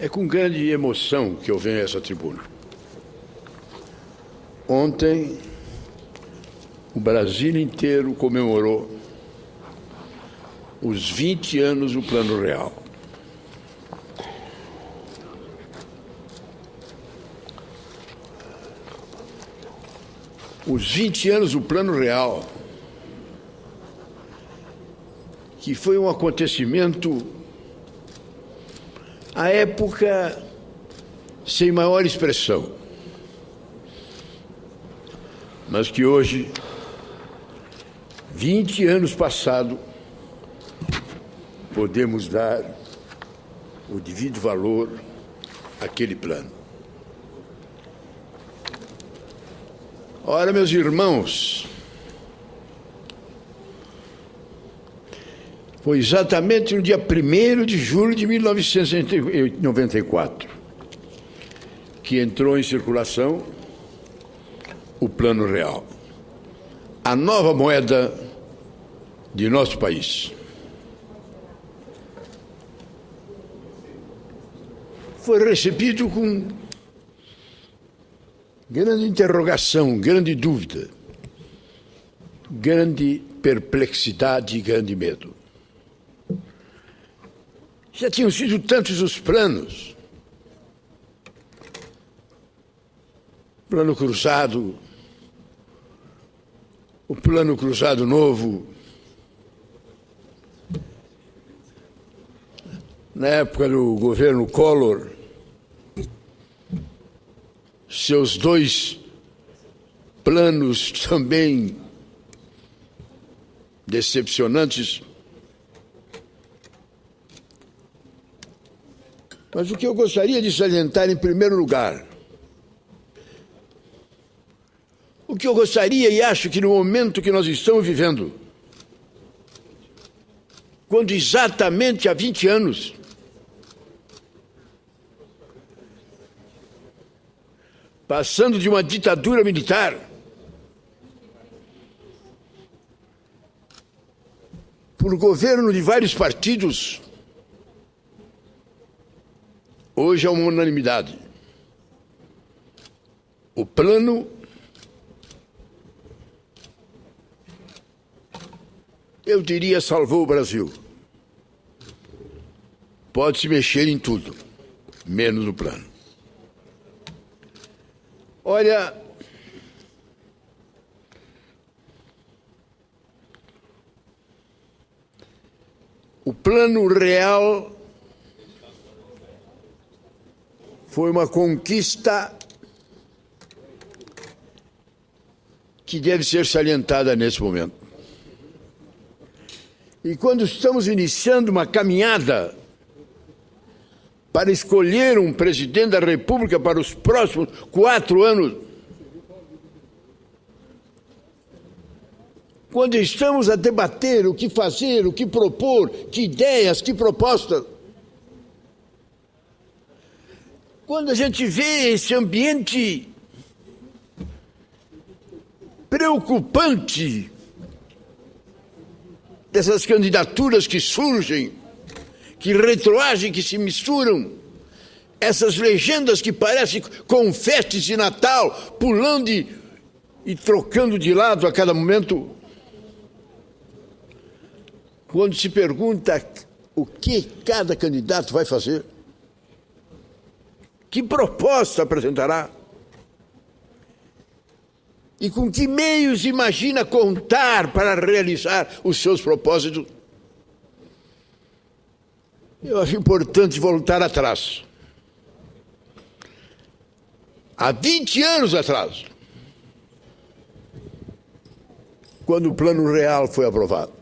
É com grande emoção que eu venho a essa tribuna. Ontem, o Brasil inteiro comemorou os 20 anos do Plano Real. Os 20 anos do Plano Real, que foi um acontecimento, à época, sem maior expressão, mas que hoje, 20 anos passados, podemos dar o devido valor àquele plano. Ora, meus irmãos, foi exatamente no dia 1º de julho de 1994 que entrou em circulação o Plano Real, a nova moeda de nosso país. Foi recebido com grande interrogação, grande dúvida, grande perplexidade e grande medo. Já tinham sido tantos os planos. Plano Cruzado, o Plano Cruzado Novo, na época do governo Collor, seus dois planos também decepcionantes. Mas o que eu gostaria de salientar em primeiro lugar, o que eu gostaria e acho que no momento que nós estamos vivendo, quando exatamente há 20 anos, passando de uma ditadura militar por governo de vários partidos, hoje é uma unanimidade. O plano eu diria salvou o Brasil. Pode-se mexer em tudo, menos no plano. Olha, o Plano Real foi uma conquista que deve ser salientada nesse momento. E quando estamos iniciando uma caminhada para escolher um presidente da República para os próximos 4 anos, quando estamos a debater o que fazer, o que propor, que ideias, que propostas, quando a gente vê esse ambiente preocupante dessas candidaturas que surgem, que retroagem, que se misturam, essas legendas que parecem confetes de Natal, pulando e trocando de lado a cada momento. Quando se pergunta o que cada candidato vai fazer, que proposta apresentará, e com que meios imagina contar para realizar os seus propósitos, eu acho importante voltar atrás. Há 20 anos atrás, quando o Plano Real foi aprovado,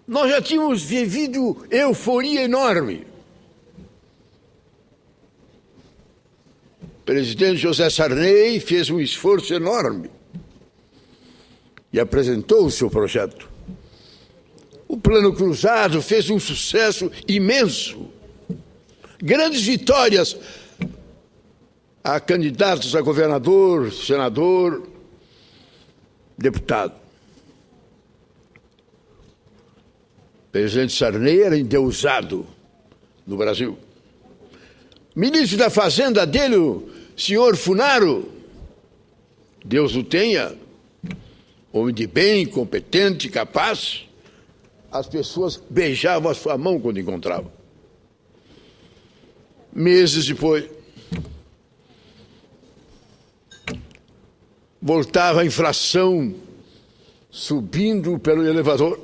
nós já tínhamos vivido euforia enorme. O presidente José Sarney fez um esforço enorme e apresentou o seu projeto. O Plano Cruzado fez um sucesso imenso. Grandes vitórias a candidatos a governador, senador, deputado. presidente Sarney era endeusado no Brasil. Ministro da Fazenda dele, o senhor Funaro, Deus o tenha, homem de bem, competente, capaz, as pessoas beijavam a sua mão quando encontravam. Meses depois, voltava a inflação subindo pelo elevador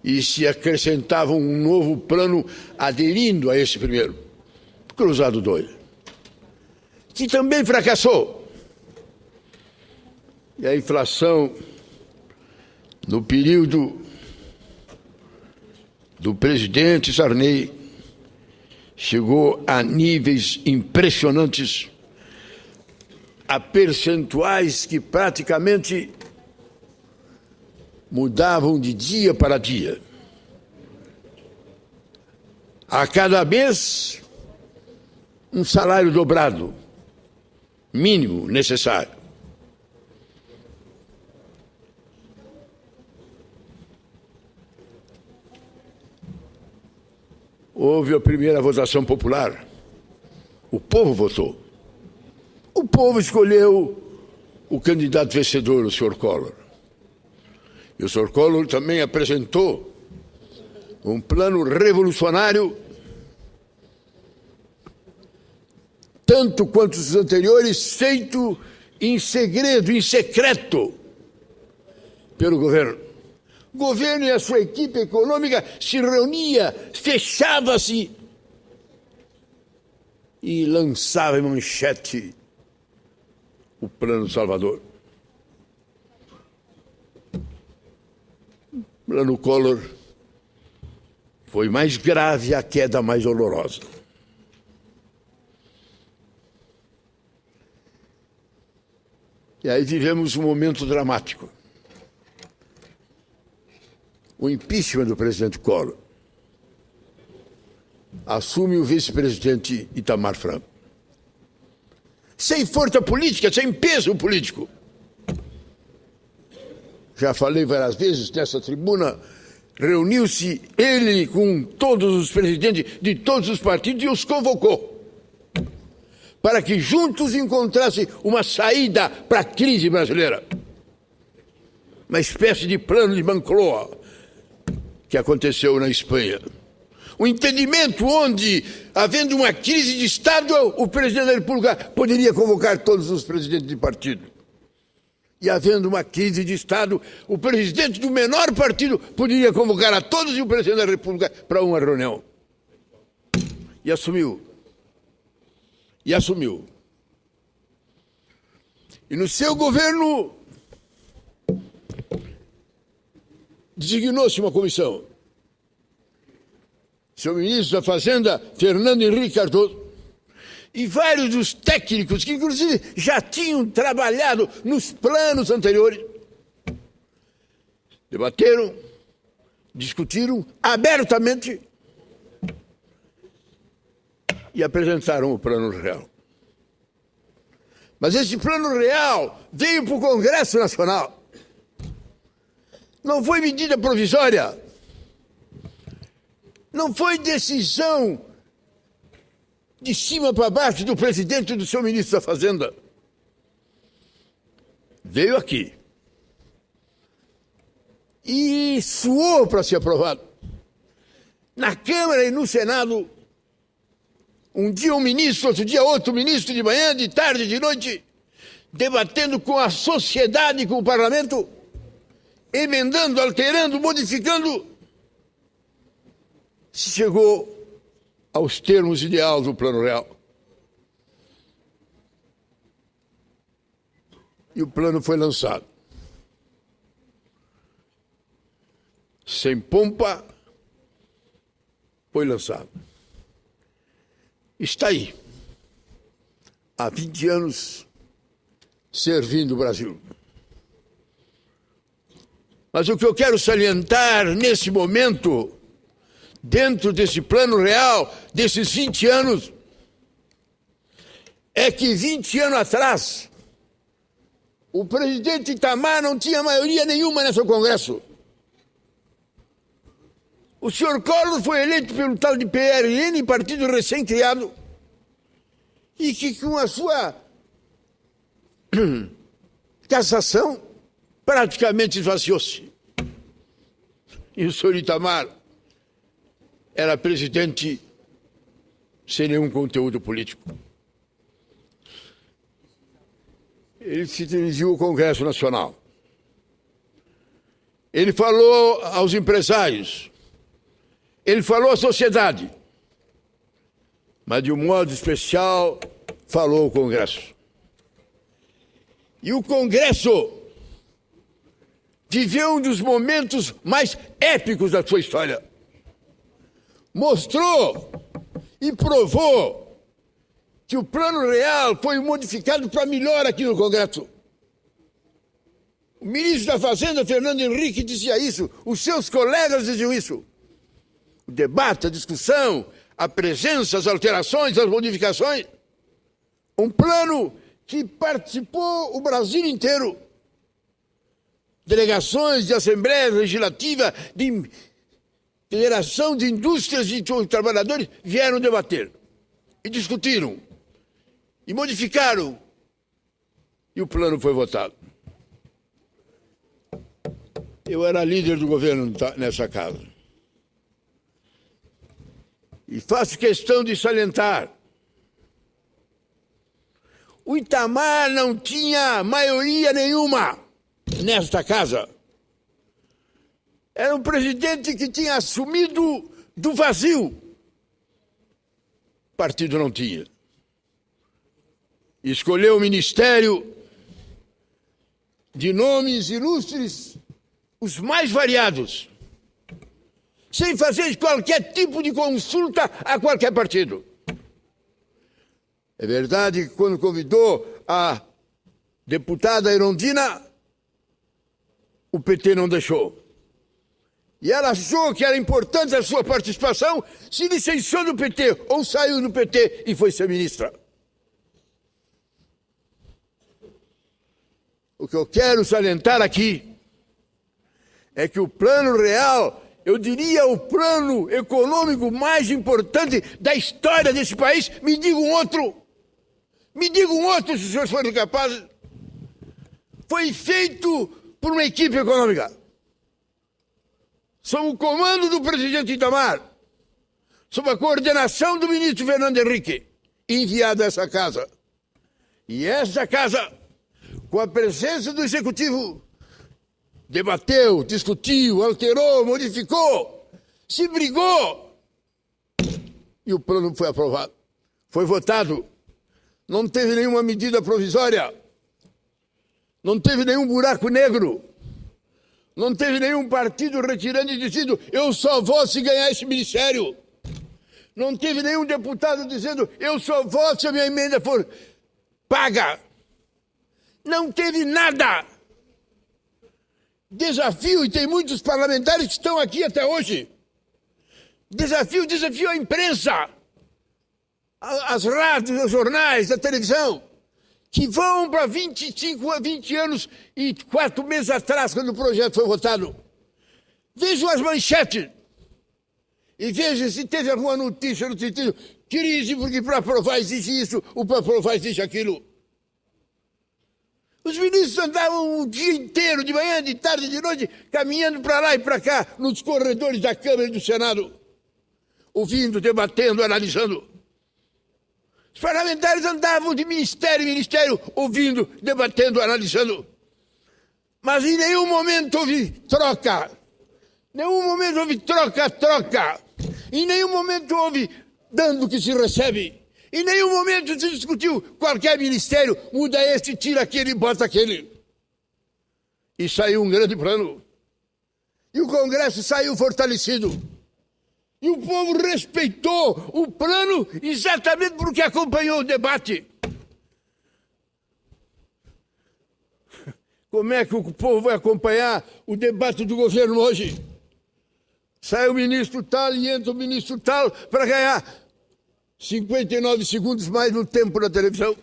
e se acrescentava um novo plano aderindo a esse primeiro, Cruzado 2, que também fracassou. E a inflação, no período do presidente Sarney, chegou a níveis impressionantes, a percentuais que praticamente mudavam de dia para dia. A cada mês, um salário dobrado, mínimo necessário. Houve a primeira votação popular. O povo votou. O povo escolheu o candidato vencedor, o senhor Collor. E o senhor Collor também apresentou um plano revolucionário, tanto quanto os anteriores, feito em segredo, em secreto, pelo governo. O governo e a sua equipe econômica se reunia, fechava-se e lançava em manchete o Plano Salvador. O Plano Collor foi mais grave, a queda mais dolorosa. E aí vivemos um momento dramático. O impeachment do presidente Collor. Assume o vice-presidente Itamar Franco. Sem força política, sem peso político. Já falei várias vezes nessa tribuna, reuniu-se ele com todos os presidentes de todos os partidos e os convocou para que juntos encontrassem uma saída para a crise brasileira. Uma espécie de plano de Moncloa que aconteceu na Espanha. Um entendimento onde, havendo uma crise de Estado, o presidente da República poderia convocar todos os presidentes de partido. E havendo uma crise de Estado, o presidente do menor partido poderia convocar a todos e o presidente da República para uma reunião. E assumiu. E assumiu. E no seu governo designou-se uma comissão. Seu ministro da Fazenda, Fernando Henrique Cardoso, e vários dos técnicos que, inclusive, já tinham trabalhado nos planos anteriores, debateram, discutiram abertamente e apresentaram o Plano Real. Mas esse Plano Real veio para o Congresso Nacional. Não foi medida provisória. Não foi decisão de cima para baixo do presidente e do seu ministro da Fazenda. Veio aqui. E suou para ser aprovado. Na Câmara e no Senado, um dia um ministro, outro dia outro ministro, de manhã, de tarde, de noite, debatendo com a sociedade, com o parlamento, emendando, alterando, modificando, se chegou aos termos ideais do Plano Real. E o plano foi lançado. Sem pompa, foi lançado. Está aí, há 20 anos, servindo o Brasil. Mas o que eu quero salientar nesse momento, dentro desse Plano Real, desses 20 anos, é que 20 anos atrás, o presidente Itamar não tinha maioria nenhuma nesse Congresso. O senhor Collor foi eleito pelo tal de PRN, partido recém-criado, e que com a sua cassação praticamente esvaziou-se. E o senhor Itamar era presidente sem nenhum conteúdo político. Ele se dirigiu ao Congresso Nacional. Ele falou aos empresários, ele falou à sociedade, mas de um modo especial falou ao Congresso. E o Congresso viveu um dos momentos mais épicos da sua história. Mostrou e provou que o Plano Real foi modificado para melhor aqui no Congresso. O ministro da Fazenda, Fernando Henrique, dizia isso, os seus colegas diziam isso. O debate, a discussão, a presença, as alterações, as modificações. Um plano que participou o Brasil inteiro. Delegações de Assembleia Legislativa, de Federação de Indústrias e Trabalhadores vieram debater e discutiram e modificaram e o plano foi votado. Eu era líder do governo nessa casa e faço questão de salientar: o Itamar não tinha maioria nenhuma nesta casa. Era um presidente que tinha assumido do vazio. O partido não tinha. Escolheu o ministério de nomes ilustres, os mais variados, sem fazer qualquer tipo de consulta a qualquer partido. É verdade que quando convidou a deputada Erundina, o PT não deixou. E ela achou que era importante a sua participação, se licenciou do PT ou saiu do PT e foi ser ministra. O que eu quero salientar aqui é que o Plano Real, eu diria o plano econômico mais importante da história desse país, me diga um outro. Me diga um outro, se os senhores forem capazes. Foi feito por uma equipe econômica. Sob o comando do presidente Itamar, sob a coordenação do ministro Fernando Henrique, enviado a essa casa. E essa casa, com a presença do Executivo, debateu, discutiu, alterou, modificou, se brigou. E o plano foi aprovado. Foi votado. Não teve nenhuma medida provisória. Não teve nenhum buraco negro. Não teve nenhum partido retirando e dizendo: eu só vou se ganhar esse ministério. Não teve nenhum deputado dizendo: eu só vou se a minha emenda for paga. Não teve nada. Desafio, e tem muitos parlamentares que estão aqui até hoje. Desafio à imprensa, às rádios, aos jornais, à televisão, que vão para 25 a 20 anos e 4 meses atrás, quando o projeto foi votado. Vejam as manchetes e vejam se teve alguma notícia no sentido: crise, porque para aprovar existe isso, ou para aprovar existe aquilo. Os ministros andavam o dia inteiro, de manhã, de tarde, de noite, caminhando para lá e para cá, nos corredores da Câmara e do Senado, ouvindo, debatendo, analisando. Os parlamentares andavam de ministério em ministério, ouvindo, debatendo, analisando. Mas em nenhum momento houve troca. Em nenhum momento houve troca. Em nenhum momento houve dando o que se recebe. Em nenhum momento se discutiu qualquer ministério, muda este, tira aquele, bota aquele. E saiu um grande plano. E o Congresso saiu fortalecido. E o povo respeitou o plano exatamente porque acompanhou o debate. Como é que o povo vai acompanhar o debate do governo hoje? Sai o ministro tal e entra o ministro tal para ganhar 59 segundos mais no tempo da televisão.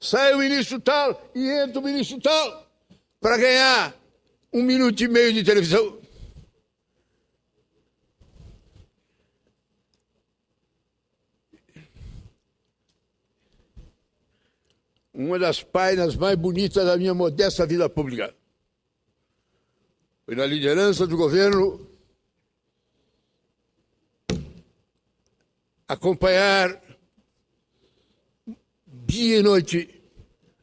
Sai o ministro tal e entra o ministro tal para ganhar 1 minuto e meio de televisão. uma das páginas mais bonitas da minha modesta vida pública. Foi na liderança do governo acompanhar dia e noite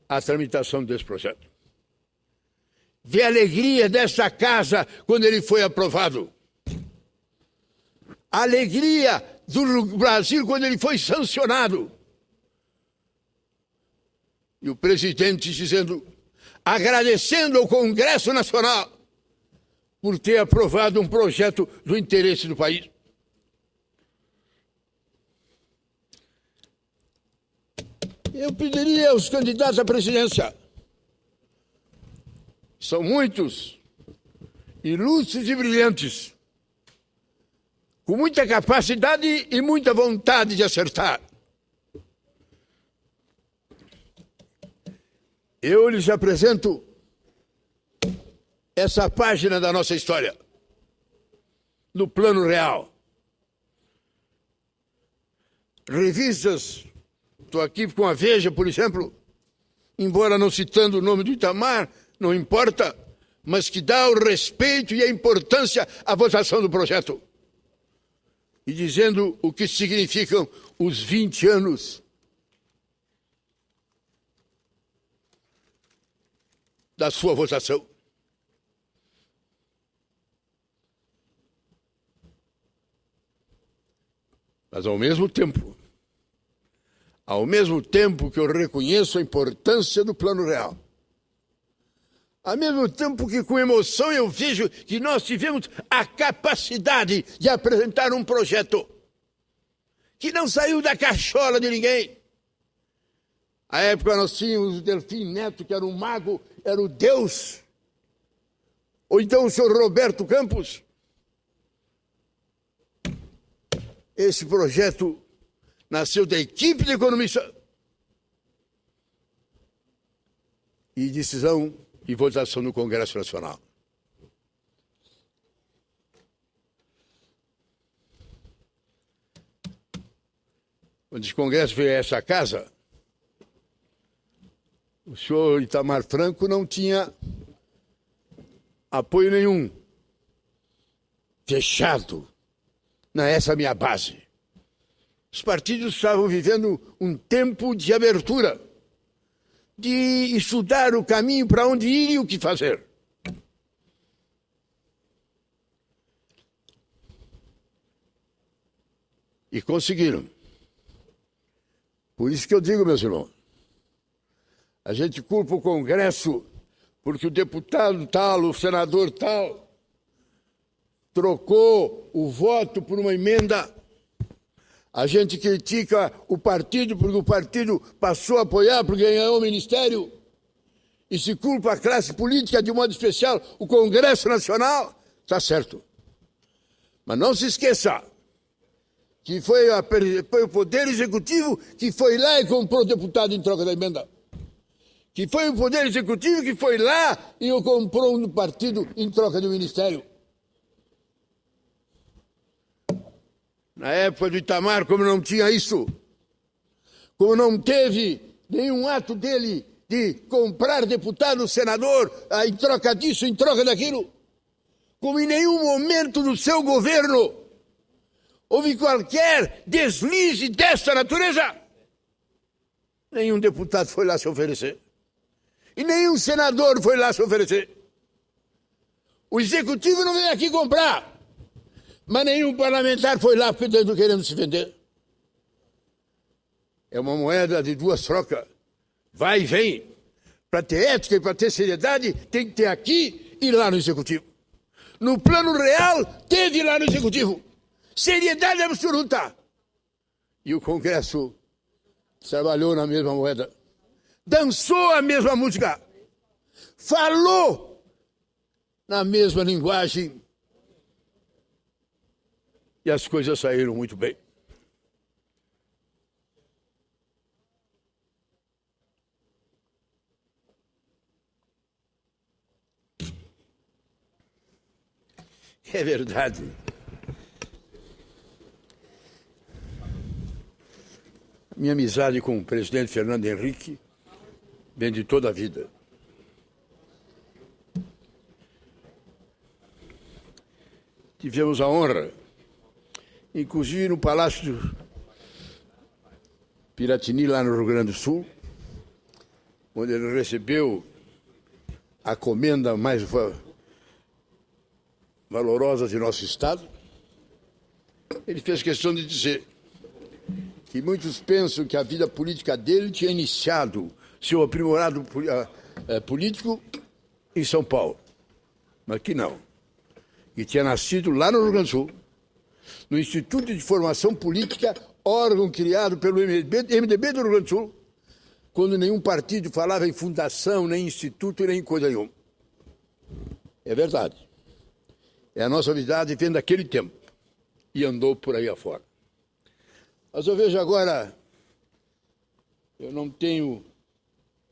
a tramitação desse projeto. Ver a alegria dessa casa quando ele foi aprovado. A alegria do Brasil quando ele foi sancionado. E o presidente dizendo, agradecendo ao Congresso Nacional por ter aprovado um projeto do interesse do país. Eu pediria aos candidatos à presidência, são muitos, ilustres e brilhantes, com muita capacidade e muita vontade de acertar. Eu lhes apresento essa página da nossa história, no plano real. Revistas, estou aqui com a Veja, por exemplo, embora não citando o nome do Itamar, não importa, mas que dá o respeito e a importância à votação do projeto. E dizendo o que significam os 20 anos da sua votação. Mas ao mesmo tempo que eu reconheço a importância do plano real, ao mesmo tempo que com emoção eu vejo que nós tivemos a capacidade de apresentar um projeto que não saiu da cachola de ninguém. À época nós tínhamos o Delfim Neto, que era um mago, era o Deus. Ou então o senhor Roberto Campos. Esse projeto nasceu da equipe de economista e decisão e votação no Congresso Nacional. Quando esse Congresso veio a essa casa, o senhor Itamar Franco não tinha apoio nenhum. Fechado. Não é essa a minha base. Os partidos estavam vivendo um tempo de abertura, de estudar o caminho para onde ir e o que fazer. E conseguiram. Por isso que eu digo, meus irmãos, a gente culpa o Congresso porque o deputado tal, o senador tal, trocou o voto por uma emenda. A gente critica o partido porque o partido passou a apoiar porque ganhou o ministério. E se culpa a classe política, de modo especial, o Congresso Nacional. Está certo. Mas não se esqueça que foi o Poder Executivo que foi lá e comprou o deputado em troca da emenda. Que foi o Poder Executivo que foi lá e o comprou no partido em troca do ministério. Na época do Itamar, como não tinha isso, como não teve nenhum ato dele de comprar deputado, senador, em troca disso, em troca daquilo, como em nenhum momento do seu governo houve qualquer deslize desta natureza, nenhum deputado foi lá se oferecer. E nenhum senador foi lá se oferecer. O Executivo não veio aqui comprar. Mas nenhum parlamentar foi lá querendo se vender. É uma moeda de duas trocas. Vai e vem. Para ter ética e para ter seriedade, tem que ter aqui e lá no Executivo. No plano real, teve lá no Executivo. Seriedade absoluta. E o Congresso trabalhou na mesma moeda. Dançou a mesma música. Falou na mesma linguagem. E as coisas saíram muito bem. É verdade. Minha amizade com o presidente Fernando Henrique vem de toda a vida. Tivemos a honra, inclusive no Palácio do Piratini, lá no Rio Grande do Sul, onde ele recebeu a comenda mais valorosa de nosso Estado. Ele fez questão de dizer que muitos pensam que a vida política dele tinha iniciado seu aprimorado político em São Paulo, mas que não. E tinha nascido lá no Rio Grande do Sul, no Instituto de Formação Política, órgão criado pelo MDB do Rio Grande do Sul, quando nenhum partido falava em fundação, nem instituto, nem coisa nenhuma. É verdade. É a nossa verdade, vem daquele tempo. E andou por aí afora. Mas eu vejo agora, eu não tenho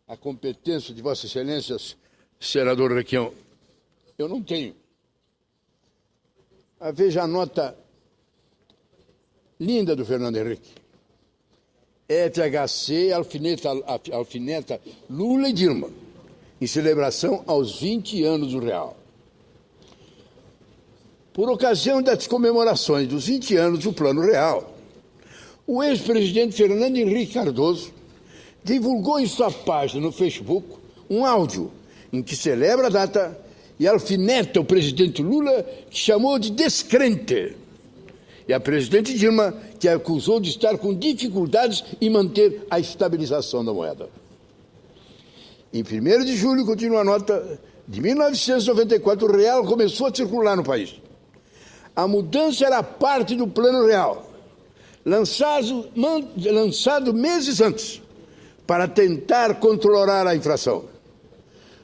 a competência de Vossa Excelência, senador Requião. Eu não tenho. Mas veja a nota linda do Fernando Henrique. FHC alfineta Lula e Dilma, em celebração aos 20 anos do Real. Por ocasião das comemorações dos 20 anos do Plano Real, o ex-presidente Fernando Henrique Cardoso divulgou em sua página no Facebook um áudio em que celebra a data e alfineta o presidente Lula, que chamou de descrente, e a presidente Dilma, que acusou de estar com dificuldades em manter a estabilização da moeda. Em 1º de julho, continua a nota, de 1994, o real começou a circular no país. A mudança era parte do Plano Real, lançado meses antes, para tentar controlar a inflação.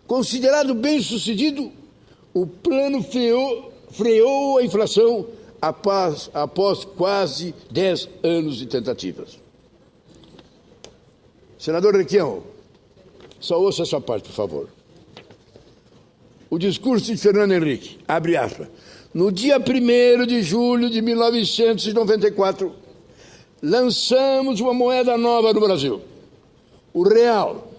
Considerado bem-sucedido, o plano freou a inflação após quase 10 anos de tentativas. Senador Requião, só ouça essa parte, por favor. O discurso de Fernando Henrique, abre aspas, no dia 1º de julho de 1994, lançamos uma moeda nova no Brasil, o real,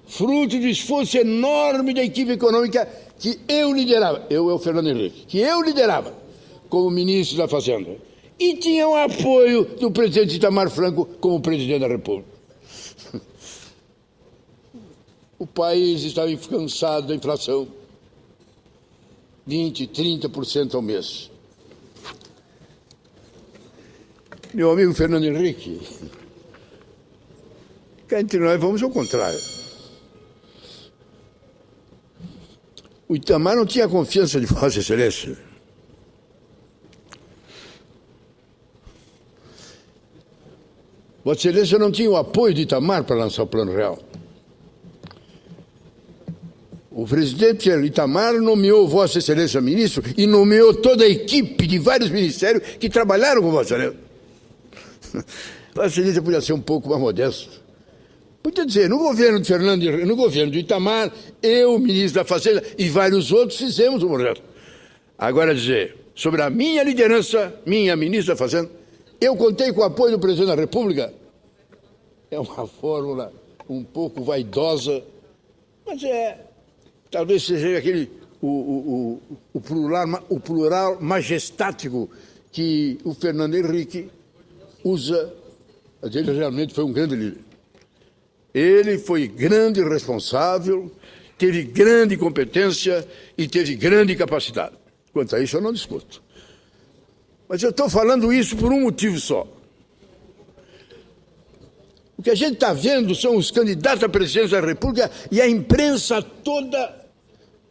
fruto do esforço enorme da equipe econômica que eu liderava, o Fernando Henrique, que eu liderava como ministro da Fazenda, e tinha o apoio do presidente Itamar Franco como presidente da República. O país estava cansado da inflação, 20%, 30% ao mês. Meu amigo Fernando Henrique, cá entre nós vamos ao contrário. O Itamar não tinha confiança de Vossa Excelência. Vossa Excelência não tinha o apoio de Itamar para lançar o Plano Real. O presidente Itamar nomeou Vossa Excelência ministro e nomeou toda a equipe de vários ministérios que trabalharam com Vossa Excelência. Vossa Excelência podia ser um pouco mais modesto. Podia dizer, no governo de Fernando, no governo de Itamar, eu, ministro da Fazenda, e vários outros fizemos o projeto. Agora dizer, sobre a minha liderança, minha ministra da Fazenda, eu contei com o apoio do presidente da República. É uma fórmula um pouco vaidosa, mas talvez seja aquele o plural majestático que o Fernando Henrique usa. Mas ele realmente foi um grande líder. Ele foi grande responsável, teve grande competência e teve grande capacidade. Quanto a isso, eu não discuto. Mas eu estou falando isso por um motivo só. O que a gente está vendo são os candidatos à presidência da República e a imprensa toda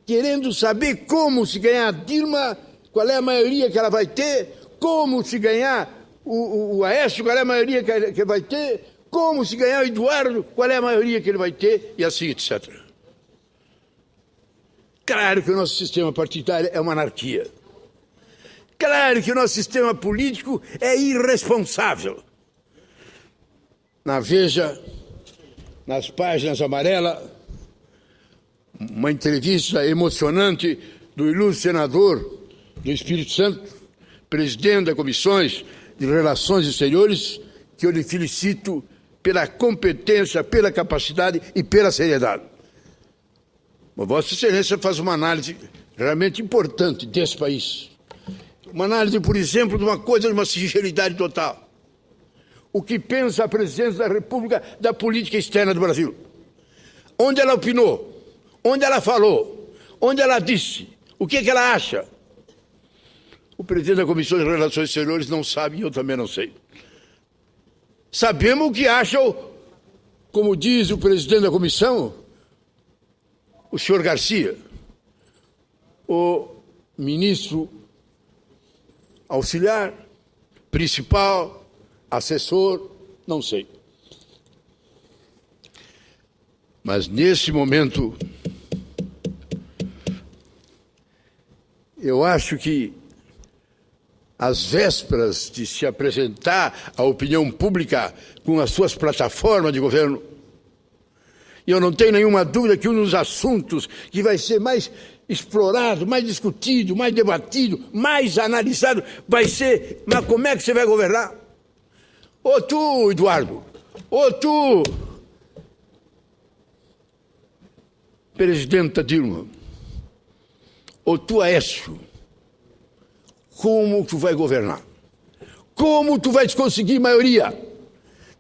querendo saber como se ganhar a Dilma, qual é a maioria que ela vai ter, como se ganhar o Aécio, qual é a maioria que vai ter, como se ganhar o Eduardo, qual é a maioria que ele vai ter, e assim, etc. Claro que o nosso sistema partidário é uma anarquia. Claro que o nosso sistema político é irresponsável. Na Veja, nas páginas amarelas, uma entrevista emocionante do ilustre senador do Espírito Santo, presidente das comissões de Relações Exteriores, que eu lhe felicito pela competência, pela capacidade e pela seriedade. Mas Vossa Excelência faz uma análise realmente importante desse país. Uma análise, por exemplo, de uma coisa de uma sinceridade total. O que pensa a Presidência da República da política externa do Brasil? Onde ela opinou? Onde ela falou? Onde ela disse? O que ela acha? O presidente da Comissão de Relações Exteriores não sabe e eu também não sei. Sabemos o que acham, como diz o presidente da comissão, o senhor Garcia, o ministro auxiliar, principal, assessor, não sei. Mas nesse momento, eu acho que às vésperas de se apresentar à opinião pública com as suas plataformas de governo, e eu não tenho nenhuma dúvida que um dos assuntos que vai ser mais explorado, mais discutido, mais debatido, mais analisado, vai ser, mas como é que você vai governar? Ou tu, Eduardo, ou tu, presidenta Dilma, ou tu, Aécio, como tu vai governar? Como tu vais conseguir maioria?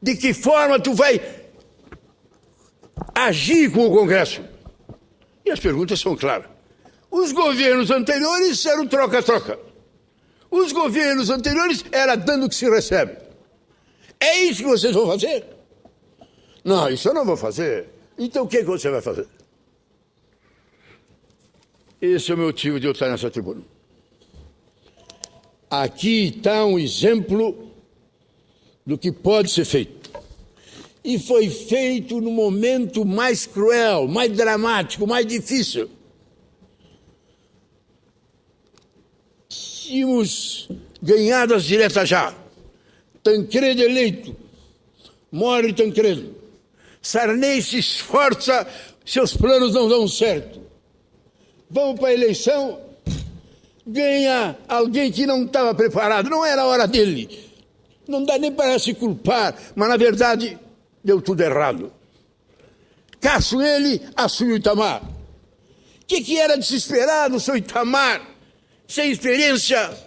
De que forma tu vai agir com o Congresso? E as perguntas são claras. Os governos anteriores eram troca-troca. Os governos anteriores era dando o que se recebe. É isso que vocês vão fazer? Não, isso eu não vou fazer. Então o que você vai fazer? Esse é o motivo de eu estar nessa tribuna. Aqui está um exemplo do que pode ser feito. E foi feito no momento mais cruel, mais dramático, mais difícil. Tínhamos ganhado as diretas já. Tancredo eleito. Morre Tancredo. Sarney se esforça, seus planos não dão certo. Vamos para a eleição, ganha alguém que não estava preparado, não era a hora dele. Não dá nem para se culpar, mas na verdade deu tudo errado. Caço ele, assumiu Itamar. O que era de se esperar do seu Itamar? Sem experiência,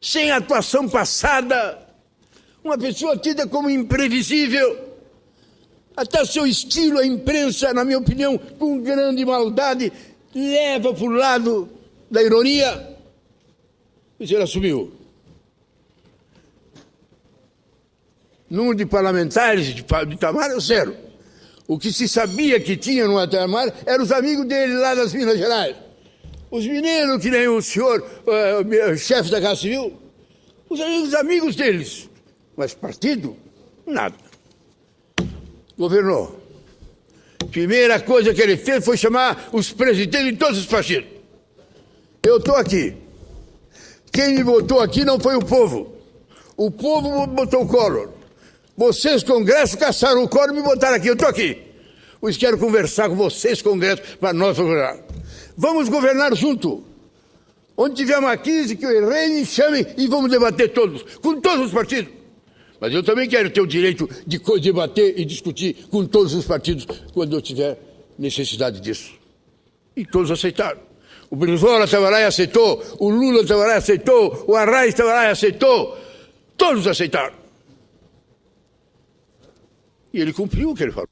sem atuação passada, uma pessoa tida como imprevisível. Até o seu estilo, a imprensa, na minha opinião, com grande maldade, leva para o lado da ironia. Mas ele assumiu. Número de parlamentares de Itamar, zero. O que se sabia que tinha no Itamar eram os amigos dele lá das Minas Gerais. Os mineiros, que nem o senhor, chefe da Casa Civil, os amigos deles. Mas partido, nada. Governou. Primeira coisa que ele fez foi chamar os presidentes de todos os partidos. Eu estou aqui. Quem me botou aqui não foi o povo. O povo botou o Collor. Vocês, Congresso, caçaram o Collor e me botaram aqui. Eu estou aqui. Pois quero conversar com vocês, Congresso, para nós governar. Vamos governar junto. Onde tiver uma crise que eu errei, me chamem e vamos debater todos, com todos os partidos. Mas eu também quero ter o direito de debater e discutir com todos os partidos quando eu tiver necessidade disso. E todos aceitaram. O Brizola estava lá e aceitou, o Lula estava lá e aceitou, o Arraes estava lá e aceitou. Todos aceitaram. E ele cumpriu o que ele falou.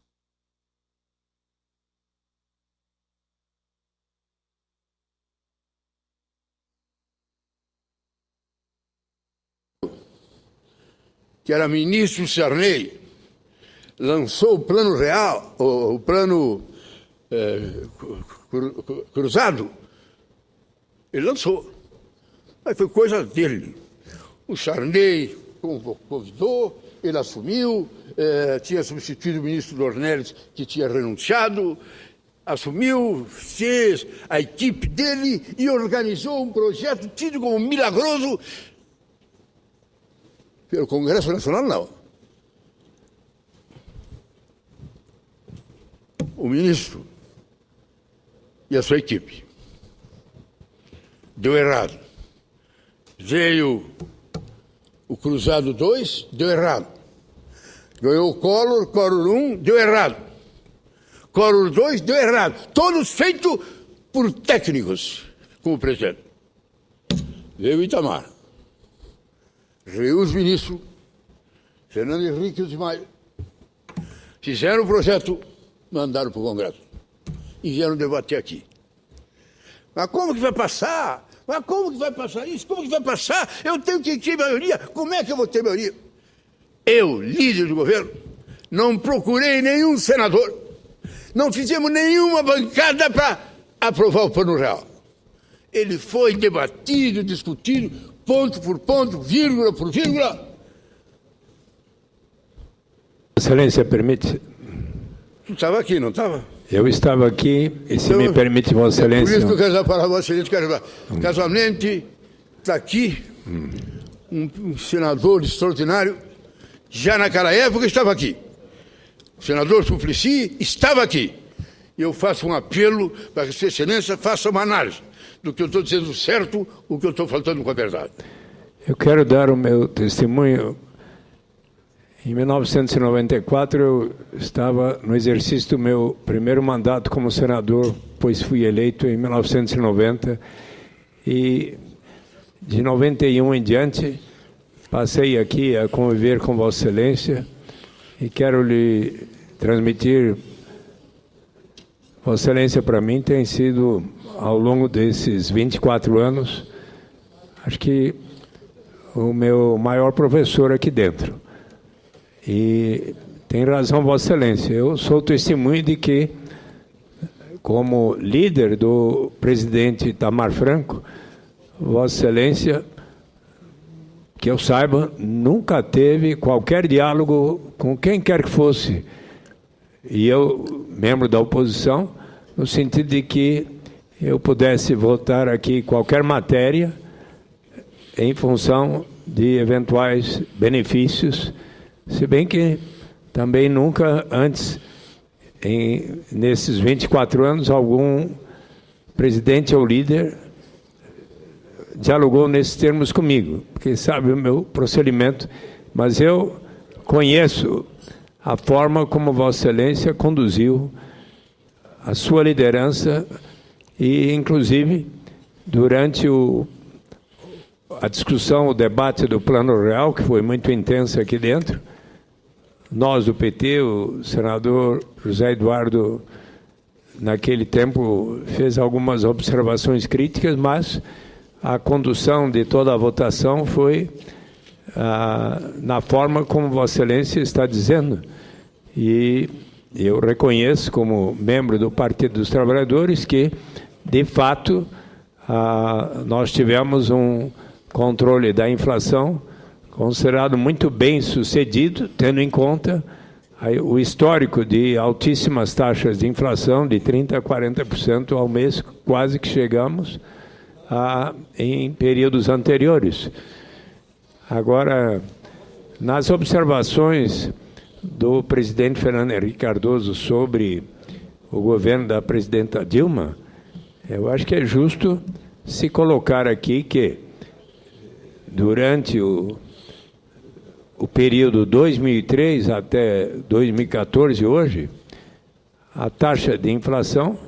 Que era ministro Sarney, lançou o plano real, o plano cruzado. Ele lançou. Mas foi coisa dele. O Sarney convidou, ele assumiu, tinha substituído o ministro Dornelles, que tinha renunciado, assumiu, fez a equipe dele e organizou um projeto tido como milagroso pelo Congresso Nacional, não. O ministro e a sua equipe. Deu errado. Veio o Cruzado 2, deu errado. Ganhou o Collor, Collor 1, deu errado. Collor 2, deu errado. Todos feitos por técnicos, como presidente. Veio o Itamar. Reuniu os ministros, Fernando Henrique e os demais. Fizeram o projeto, mandaram para o Congresso. E vieram debater aqui. Mas como que vai passar? Mas como que vai passar isso? Como que vai passar? Eu tenho que ter maioria. Como é que eu vou ter maioria? Eu, líder do governo, não procurei nenhum senador. Não fizemos nenhuma bancada para aprovar o Plano Real. Ele foi debatido, discutido, ponto por ponto, vírgula por vírgula. Excelência, permite? Tu estava aqui, não estava? Eu estava aqui, e se me permite, Vossa Excelência... Por isso que eu quero dar a palavra a Vossa Excelência. Casualmente, está aqui um senador extraordinário, já naquela época estava aqui. O senador Suplicy estava aqui. E eu faço um apelo para que Vossa Excelência faça uma análise do que eu estou dizendo certo, o que eu estou faltando com a verdade. Eu quero dar o meu testemunho. Em 1994, eu estava no exercício do meu primeiro mandato como senador, pois fui eleito em 1990. E de 91 em diante, passei aqui a conviver com Vossa Excelência e quero lhe transmitir, Vossa Excelência, para mim, tem sido, ao longo desses 24 anos, acho que o meu maior professor aqui dentro. E tem razão, Vossa Excelência, eu sou testemunho de que, como líder do presidente Itamar Franco, Vossa Excelência, que eu saiba, nunca teve qualquer diálogo com quem quer que fosse, e eu, membro da oposição, no sentido de que eu pudesse votar aqui qualquer matéria em função de eventuais benefícios, se bem que também nunca antes, nesses 24 anos, algum presidente ou líder dialogou nesses termos comigo, porque sabe o meu procedimento, mas eu conheço a forma como Vossa Excelência conduziu a sua liderança e, inclusive, durante a discussão, o debate do Plano Real, que foi muito intenso aqui dentro, nós do PT, o senador José Eduardo, naquele tempo, fez algumas observações críticas, mas a condução de toda a votação foi na forma como Vossa Excelência está dizendo. E eu reconheço, como membro do Partido dos Trabalhadores, que, de fato, nós tivemos um controle da inflação considerado muito bem sucedido, tendo em conta o histórico de altíssimas taxas de inflação, de 30% a 40% ao mês, quase que chegamos em períodos anteriores. Agora, nas observações do presidente Fernando Henrique Cardoso sobre o governo da presidenta Dilma, eu acho que é justo se colocar aqui que, durante o período 2003 até 2014, hoje, a taxa de inflação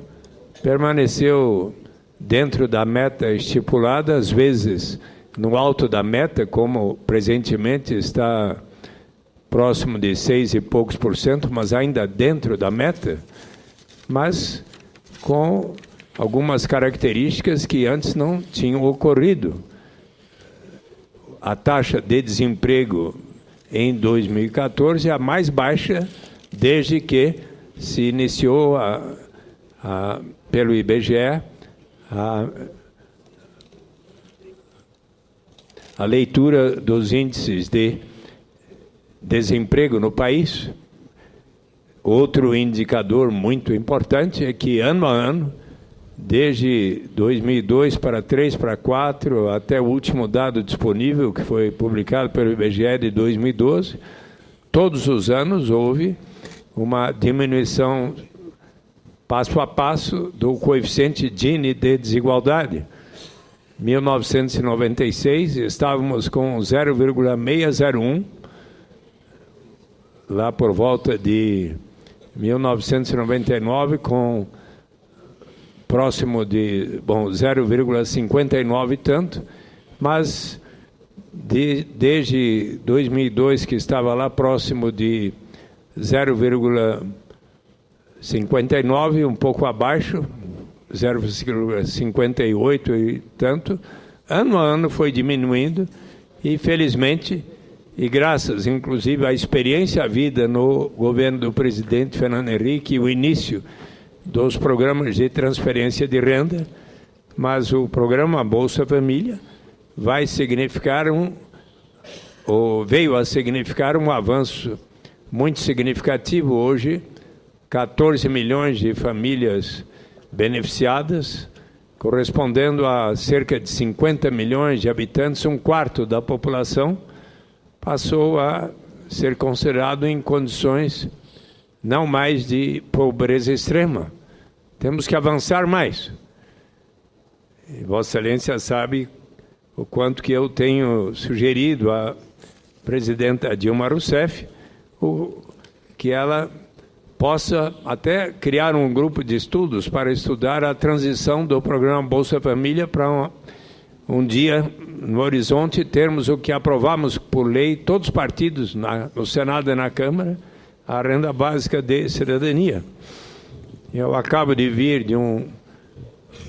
permaneceu dentro da meta estipulada, às vezes no alto da meta, como presentemente está próximo de 6 e poucos por cento, mas ainda dentro da meta, mas com algumas características que antes não tinham ocorrido. A taxa de desemprego em 2014 é a mais baixa desde que se iniciou pelo IBGE a leitura dos índices de desemprego no país. Outro indicador muito importante é que, ano a ano, desde 2002 para 3 para 4, até o último dado disponível, que foi publicado pelo IBGE de 2012, todos os anos houve uma diminuição passo a passo do coeficiente Gini de desigualdade. 1996 estávamos com 0,601, lá por volta de 1999, com próximo de 0,59 e tanto, mas desde 2002 que estava lá próximo de 0,59, um pouco abaixo, 0,58 e tanto, ano a ano foi diminuindo e, felizmente, e graças, inclusive, à experiência vida no governo do presidente Fernando Henrique, o início dos programas de transferência de renda, mas o programa Bolsa Família vai significar veio a significar um avanço muito significativo. Hoje, 14 milhões de famílias beneficiadas, correspondendo a cerca de 50 milhões de habitantes, um quarto da população passou a ser considerado em condições não mais de pobreza extrema. Temos que avançar mais. E Vossa Excelência sabe o quanto que eu tenho sugerido à presidenta Dilma Rousseff que ela possa até criar um grupo de estudos para estudar a transição do programa Bolsa Família para um dia, no horizonte, termos o que aprovamos por lei, todos os partidos, no Senado e na Câmara, a renda básica de cidadania. Eu acabo de vir de um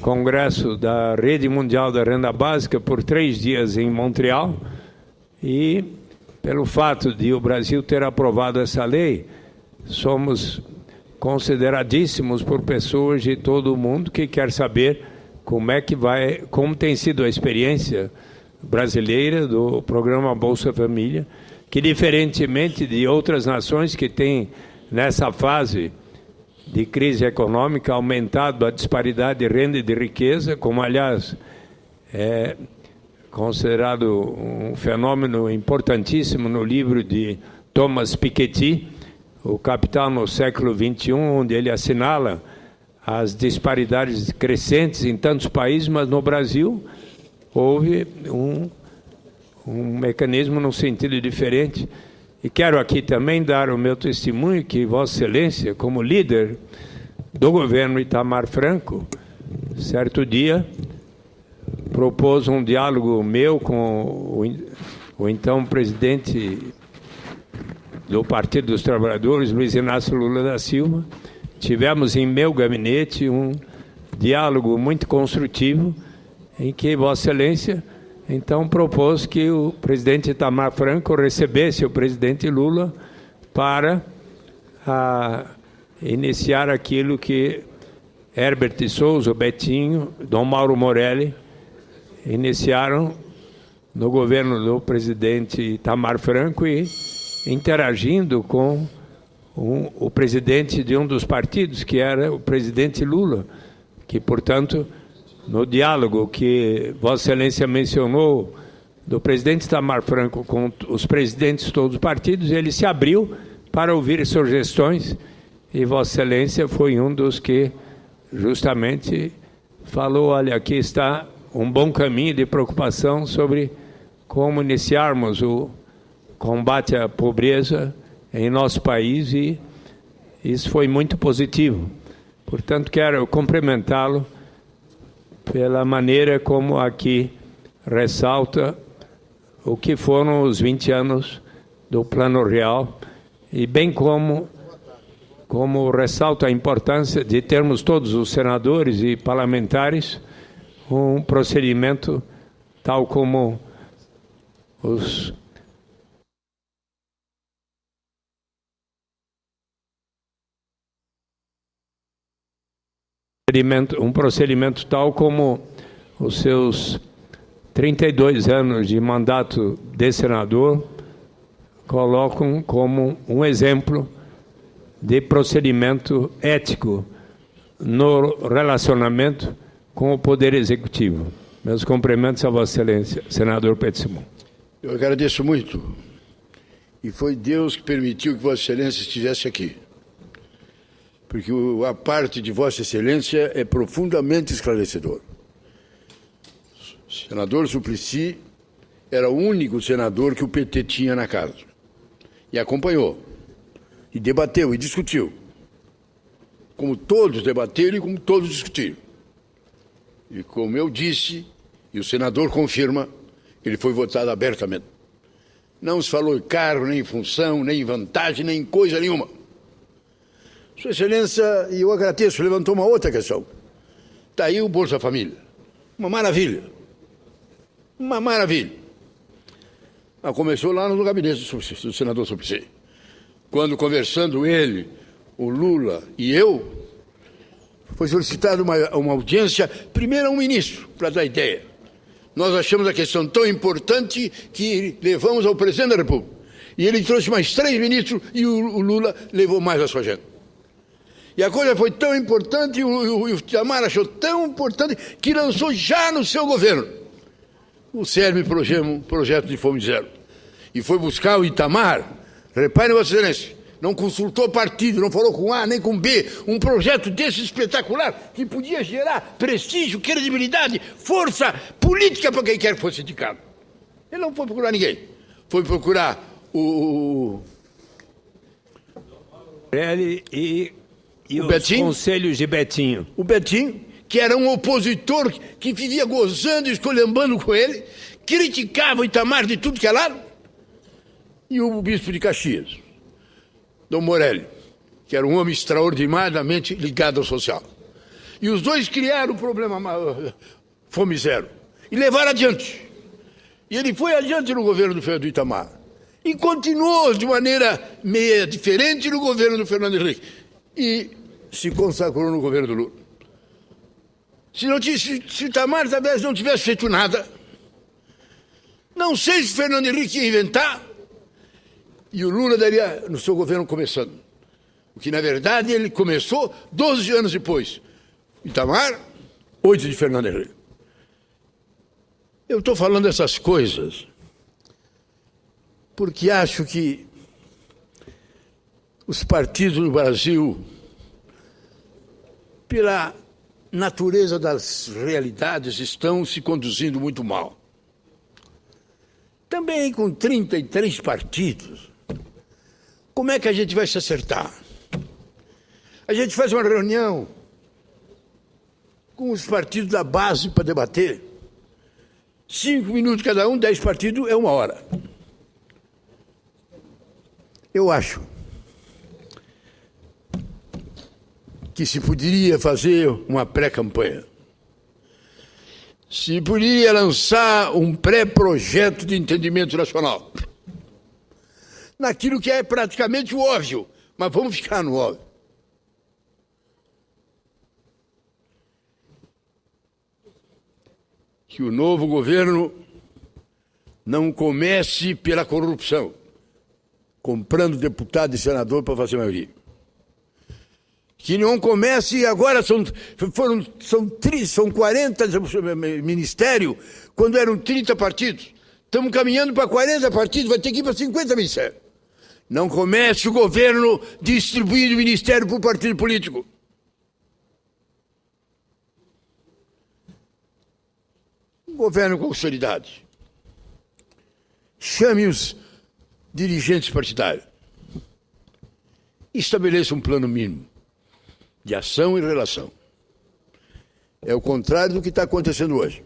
congresso da Rede Mundial da Renda Básica por 3 dias em Montreal, e pelo fato de o Brasil ter aprovado essa lei, somos consideradíssimos por pessoas de todo o mundo que quer saber como tem sido a experiência brasileira do programa Bolsa Família, que, diferentemente de outras nações que têm, nessa fase de crise econômica, aumentado a disparidade de renda e de riqueza, como, aliás, é considerado um fenômeno importantíssimo no livro de Thomas Piketty, O Capital no Século XXI, onde ele assinala as disparidades crescentes em tantos países, mas no Brasil houve um mecanismo num sentido diferente. E quero aqui também dar o meu testemunho que Vossa Excelência, como líder do governo Itamar Franco, certo dia propôs um diálogo meu com o então presidente do Partido dos Trabalhadores, Luiz Inácio Lula da Silva. Tivemos em meu gabinete um diálogo muito construtivo, em que Vossa Excelência então propôs que o presidente Itamar Franco recebesse o presidente Lula para iniciar aquilo que Herbert de Souza, o Betinho, Dom Mauro Morelli iniciaram no governo do presidente Itamar Franco, e interagindo com o presidente de um dos partidos, que era o presidente Lula, que, portanto, no diálogo que Vossa Excelência mencionou do presidente Itamar Franco com os presidentes de todos os partidos, ele se abriu para ouvir sugestões, e Vossa Excelência foi um dos que justamente falou: olha, aqui está um bom caminho de preocupação sobre como iniciarmos o combate à pobreza em nosso país, e isso foi muito positivo. Portanto, quero cumprimentá-lo pela maneira como aqui ressalta o que foram os 20 anos do Plano Real, e bem como ressalta a importância de termos todos os senadores e parlamentares um procedimento tal como um procedimento tal como os seus 32 anos de mandato de senador colocam como um exemplo de procedimento ético no relacionamento com o Poder Executivo. Meus cumprimentos a Vossa Excelência, senador Pedro Simão. Eu agradeço muito. E foi Deus que permitiu que Vossa Excelência estivesse aqui. Porque a parte de Vossa Excelência é profundamente esclarecedor. O senador Suplicy era o único senador que o PT tinha na casa. E acompanhou. E debateu e discutiu. Como todos debateram e como todos discutiram. E como eu disse, e o senador confirma, ele foi votado abertamente. Não se falou em cargo, nem em função, nem em vantagem, nem em coisa nenhuma. Sua Excelência, e eu agradeço, levantou uma outra questão. Está aí o Bolsa Família. Uma maravilha. Uma maravilha. Mas começou lá no gabinete do senador Suplicy. Quando, conversando ele, o Lula e eu, foi solicitada uma audiência, primeiro a um ministro, para dar ideia. Nós achamos a questão tão importante que levamos ao presidente da República. E ele trouxe mais 3 ministros e o Lula levou mais a sua gente. E a coisa foi tão importante, e o Itamar achou tão importante, que lançou já no seu governo o célebre projeto de Fome Zero. E foi buscar o Itamar, reparem, Vossa Excelência, não consultou partido, não falou com A nem com B, um projeto desse espetacular, que podia gerar prestígio, credibilidade, força política para quem quer que fosse indicado. Ele não foi procurar ninguém, foi procurar o os Betinho, conselhos de Betinho. O Betinho, que era um opositor que vivia gozando e esculhambando com ele, criticava o Itamar de tudo que é lado, e o bispo de Caxias, Dom Morelli, que era um homem extraordinariamente ligado ao social. E os dois criaram o problema Fome Zero e levaram adiante. E ele foi adiante no governo do Itamar. E continuou de maneira meia diferente no governo do Fernando Henrique. E se consagrou no governo do Lula. Se o Itamar talvez não tivesse feito nada, não sei se o Fernando Henrique ia inventar, e o Lula daria no seu governo começando. O que, na verdade, ele começou 12 anos depois. Itamar, 8 de Fernando Henrique. Eu estou falando essas coisas porque acho que os partidos no Brasil, pela natureza das realidades, estão se conduzindo muito mal. Também com 33 partidos, como é que a gente vai se acertar? A gente faz uma reunião com os partidos da base para debater. 5 minutos cada um, 10 partidos, é 1 hora. Eu acho que se poderia fazer uma pré-campanha. Se poderia lançar um pré-projeto de entendimento nacional. Naquilo que é praticamente o óbvio, mas vamos ficar no óbvio. Que o novo governo não comece pela corrupção, comprando deputado e senador para fazer maioria. Que não comece, agora são 40 ministérios, quando eram 30 partidos. Estamos caminhando para 40 partidos, vai ter que ir para 50 ministérios. Não comece o governo distribuindo o ministério para o partido político. Governo com austeridade. Chame os dirigentes partidários. Estabeleça um plano mínimo de ação e relação. É o contrário do que está acontecendo hoje.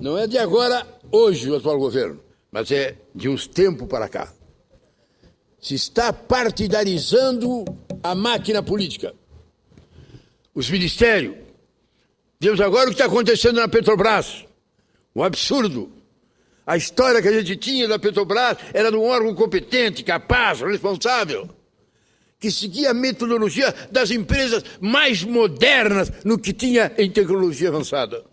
Não é de agora, hoje, o atual governo, mas é de uns tempos para cá. Se está partidarizando a máquina política. Os ministérios. Vemos agora o que está acontecendo na Petrobras. Um absurdo. A história que a gente tinha da Petrobras era de um órgão competente, capaz, responsável, que seguia a metodologia das empresas mais modernas no que tinha em tecnologia avançada.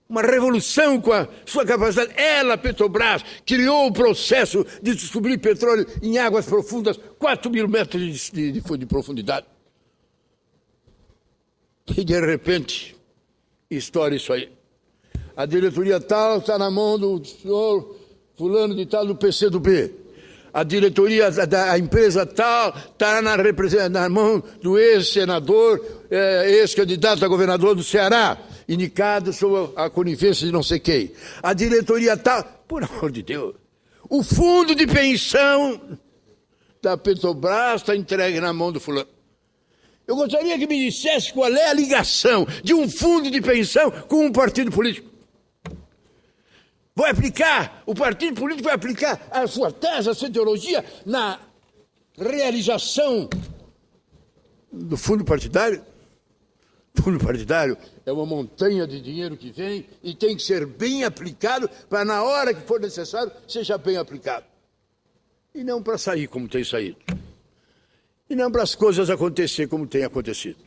Uma revolução com a sua capacidade. Ela, Petrobras, criou o processo de descobrir petróleo em águas profundas, 4.000 metros de profundidade. E, de repente, estoura isso aí. A diretoria tal está na mão do senhor fulano de tal do PCdoB. A diretoria da empresa tal está na mão do ex-senador, ex-candidato a governador do Ceará, indicado sob a conivência de não sei quem. A diretoria tal, por amor de Deus, O fundo de pensão da Petrobras está entregue na mão do fulano. Eu gostaria que me dissesse qual é a ligação de um fundo de pensão com um partido político. Vai aplicar, o partido político vai aplicar a sua tese, a sua ideologia na realização do fundo partidário? Fundo partidário é uma montanha de dinheiro que vem e tem que ser bem aplicado para, na hora que for necessário, seja bem aplicado. E não para sair como tem saído. E não para as coisas acontecer como tem acontecido.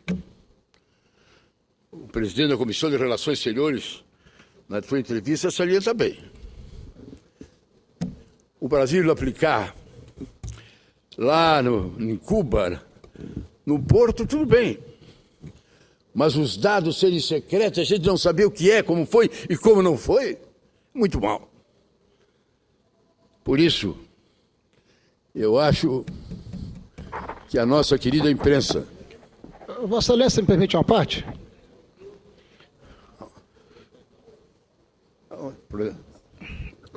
O presidente da Comissão de Relações Exteriores, na sua entrevista, salienta bem. O Brasil aplicar lá em Cuba, no Porto, tudo bem. Mas os dados serem secretos, a gente não saber o que é, como foi e como não foi, muito mal. Por isso, eu acho que a nossa querida imprensa... Vossa Excelência, me permite uma parte?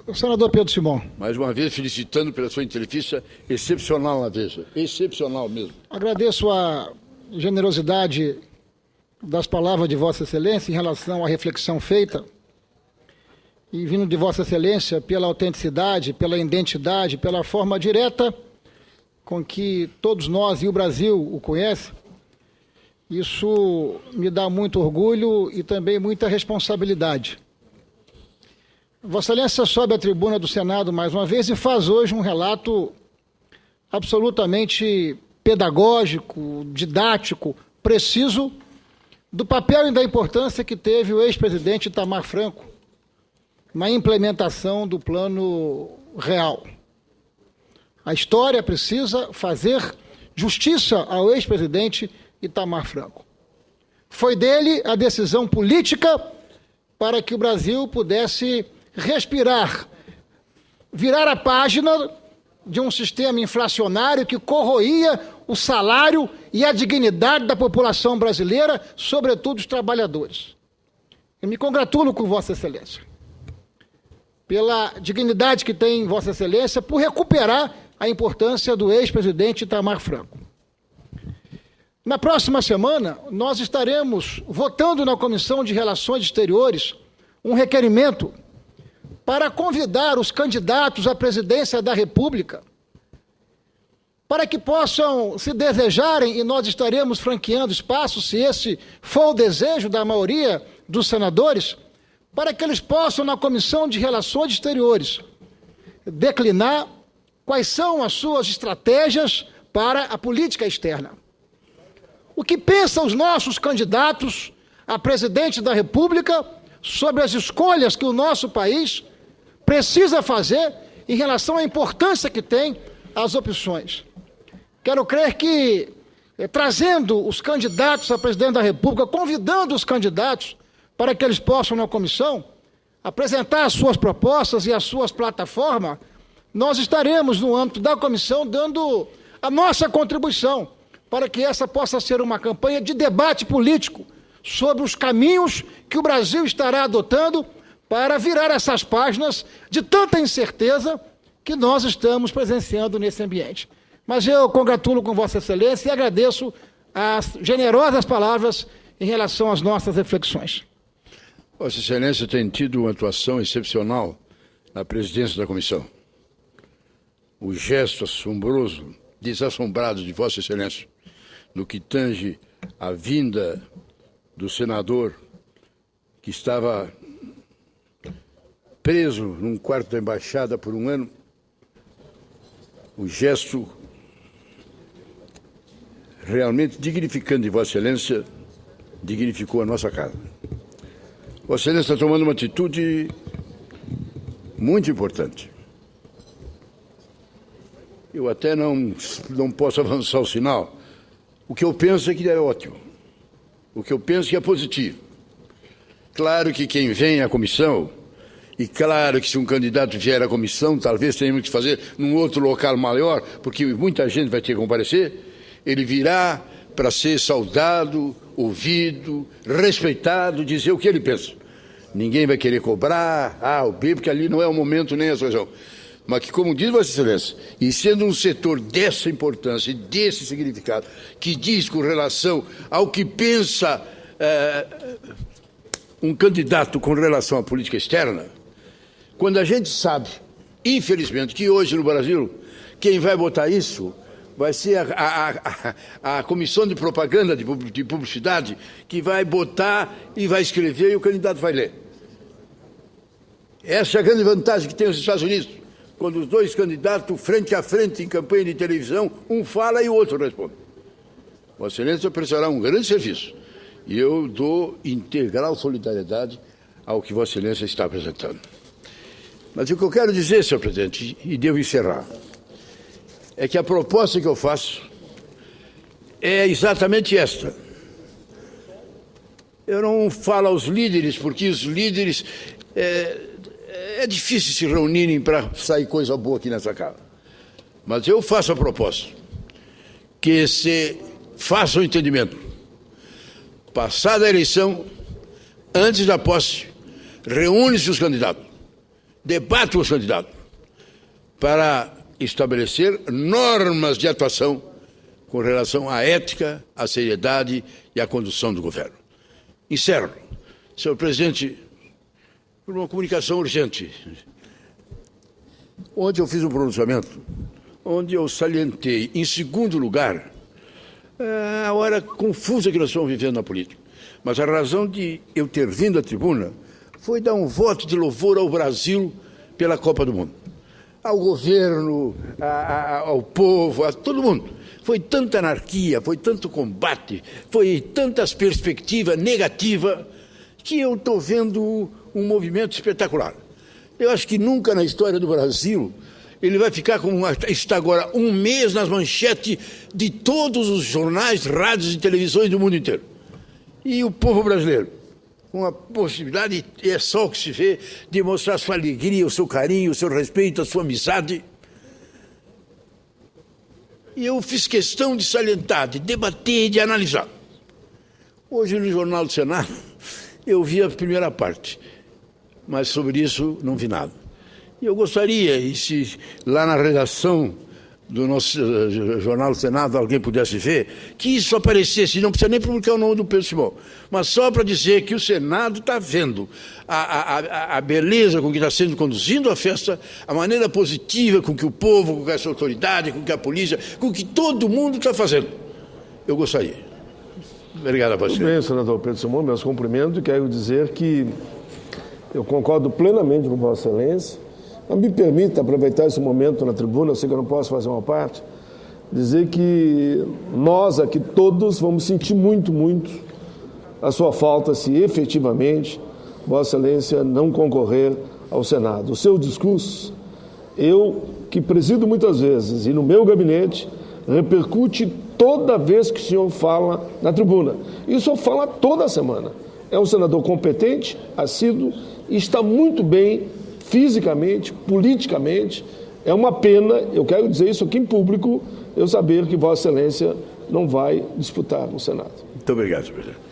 O senador Pedro Simão. Mais uma vez, felicitando pela sua entrevista excepcional na Veja. Excepcional mesmo. Agradeço a generosidade das palavras de Vossa Excelência em relação à reflexão feita e vindo de Vossa Excelência pela autenticidade, pela identidade, pela forma direta com que todos nós e o Brasil o conhecem. Isso me dá muito orgulho e também muita responsabilidade. Vossa Excelência sobe à tribuna do Senado mais uma vez e faz hoje um relato absolutamente pedagógico, didático, preciso, do papel e da importância que teve o ex-presidente Itamar Franco na implementação do Plano Real. A história precisa fazer justiça ao ex-presidente Itamar Franco. Foi dele a decisão política para que o Brasil pudesse respirar, virar a página de um sistema inflacionário que corroía o salário e a dignidade da população brasileira, sobretudo os trabalhadores. Eu me congratulo com Vossa Excelência pela dignidade que tem Vossa Excelência por recuperar a importância do ex-presidente Itamar Franco. Na próxima semana, nós estaremos votando na Comissão de Relações Exteriores um requerimento para convidar os candidatos à presidência da República para que possam, se desejarem, e nós estaremos franqueando espaço, se esse for o desejo da maioria dos senadores, para que eles possam, na Comissão de Relações Exteriores, declinar quais são as suas estratégias para a política externa. O que pensam os nossos candidatos a presidente da República sobre as escolhas que o nosso país precisa fazer em relação à importância que tem as opções. Quero crer que, trazendo os candidatos a presidente da República, convidando os candidatos para que eles possam, na comissão, apresentar as suas propostas e as suas plataformas, nós estaremos, no âmbito da comissão, dando a nossa contribuição para que essa possa ser uma campanha de debate político sobre os caminhos que o Brasil estará adotando para virar essas páginas de tanta incerteza que nós estamos presenciando nesse ambiente. Mas eu congratulo com Vossa Excelência e agradeço as generosas palavras em relação às nossas reflexões. Vossa Excelência tem tido uma atuação excepcional na presidência da comissão. O gesto assombroso, desassombrado de Vossa Excelência, no que tange a vinda do senador que estava preso num quarto da embaixada por um ano, o gesto realmente dignificante de Vossa Excelência dignificou a nossa casa. Vossa Excelência está tomando uma atitude muito importante. Eu até não posso avançar o sinal. O que eu penso é que é ótimo. O que eu penso é que é positivo. Claro que quem vem à comissão, e claro que se um candidato vier à comissão, talvez tenhamos que fazer num outro local maior, porque muita gente vai ter que comparecer, ele virá para ser saudado, ouvido, respeitado, dizer o que ele pensa. Ninguém vai querer cobrar A ou B, porque ali não é o momento nem a situação. mas que, como diz Vossa Excelência, e sendo um setor dessa importância e desse significado, que diz com relação ao que pensa um candidato com relação à política externa, quando a gente sabe, infelizmente, que hoje no Brasil, quem vai botar isso vai ser a Comissão de Propaganda, de Publicidade, que vai botar e vai escrever e o candidato vai ler. Essa é a grande vantagem que tem os Estados Unidos, quando os dois candidatos, frente a frente, em campanha de televisão, um fala e o outro responde. Vossa Excelência prestará um grande serviço e eu dou integral solidariedade ao que Vossa Excelência está apresentando. Mas o que eu quero dizer, senhor presidente, e devo encerrar, é que a proposta que eu faço é exatamente esta. Eu não falo aos líderes, porque os líderes é difícil se reunirem para sair coisa boa aqui nessa casa. Mas eu faço a proposta que se faça o entendimento. Passada a eleição, antes da posse, reúne-se os candidatos, debate os candidatos, para estabelecer normas de atuação com relação à ética, à seriedade e à condução do governo. Encerro. Senhor presidente, por uma comunicação urgente. Ontem eu fiz um pronunciamento onde eu salientei, em segundo lugar, a hora confusa que nós estamos vivendo na política. Mas a razão de eu ter vindo à tribuna foi dar um voto de louvor ao Brasil pela Copa do Mundo. Ao governo, ao povo, a todo mundo. Foi tanta anarquia, foi tanto combate, foi tantas perspectivas negativas que eu estou vendo um movimento espetacular. Eu acho que nunca na história do Brasil ele vai ficar como está agora, um mês nas manchetes de todos os jornais, rádios e televisões do mundo inteiro. E o povo brasileiro, com a possibilidade, é só o que se vê, de mostrar sua alegria, o seu carinho, o seu respeito, a sua amizade. E eu fiz questão de salientar, de debater, de analisar. Hoje no Jornal do Senado, eu vi a primeira parte, mas sobre isso não vi nada. E eu gostaria, e se lá na redação do nosso Jornal do Senado alguém pudesse ver, que isso aparecesse, não precisa nem publicar o nome do Pedro Simão, mas só para dizer que o Senado está vendo a beleza com que está sendo conduzindo a festa, a maneira positiva com que o povo, com que essa autoridade, com que a polícia, com que todo mundo está fazendo. Eu gostaria. Obrigado a você. Muito bem, senador Pedro Simão, meus cumprimentos, e quero dizer que eu concordo plenamente com Vossa Excelência. Mas me permita aproveitar esse momento na tribuna, eu sei que eu não posso fazer uma parte, dizer que nós aqui todos vamos sentir muito, muito a sua falta se efetivamente Vossa Excelência não concorrer ao Senado. O seu discurso, eu que presido muitas vezes e no meu gabinete, repercute toda vez que o senhor fala na tribuna. E o senhor fala toda semana. É um senador competente, assíduo e está muito bem fisicamente, politicamente. É uma pena, eu quero dizer isso aqui em público, eu saber que Vossa Excelência não vai disputar no Senado. Muito obrigado, senhor presidente.